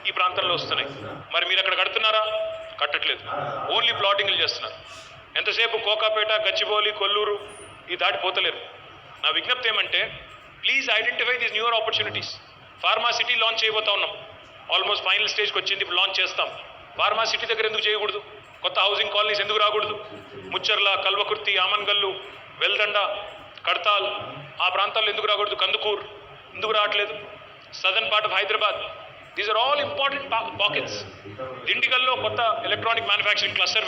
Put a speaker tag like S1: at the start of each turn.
S1: ఈ ప్రాంతంలో వస్తున్నాయి. మరి మీరు అక్కడ కడుతున్నారా? కట్టట్లేదు. ఓన్లీ ప్లాటింగ్లు చేస్తున్నారు. ఎంతసేపు కోకాపేట, గచ్చిబౌలి, కొల్లూరు ఈ దాటిపోతలేరు. నా విజ్ఞప్తి ఏమంటే please identify these newer opportunities. Pharma city launch చేయబోతా ఉన్నాం. ఆల్మోస్ట్ ఫైనల్ స్టేజ్కి వచ్చింది. ఇప్పుడు లాంచ్ చేస్తాం. ఫార్మా సిటీ దగ్గర ఎందుకు చేయకూడదు? కొత్త హౌసింగ్ కాలనీస్ ఎందుకు రాకూడదు? ముచ్చర్ల, కల్వకుర్తి, ఆమన్గల్లు, వెల్దండ, కడతాల్ ఆ ప్రాంతాల్లో ఎందుకు రాకూడదు? కందుకూర్ ఎందుకు రావట్లేదు? Southern part of Hyderabad. These are all important pockets. దిండిగల్లో కొత్త ఎలక్ట్రానిక్ మ్యానుఫ్యాక్చరింగ్ క్లస్టర్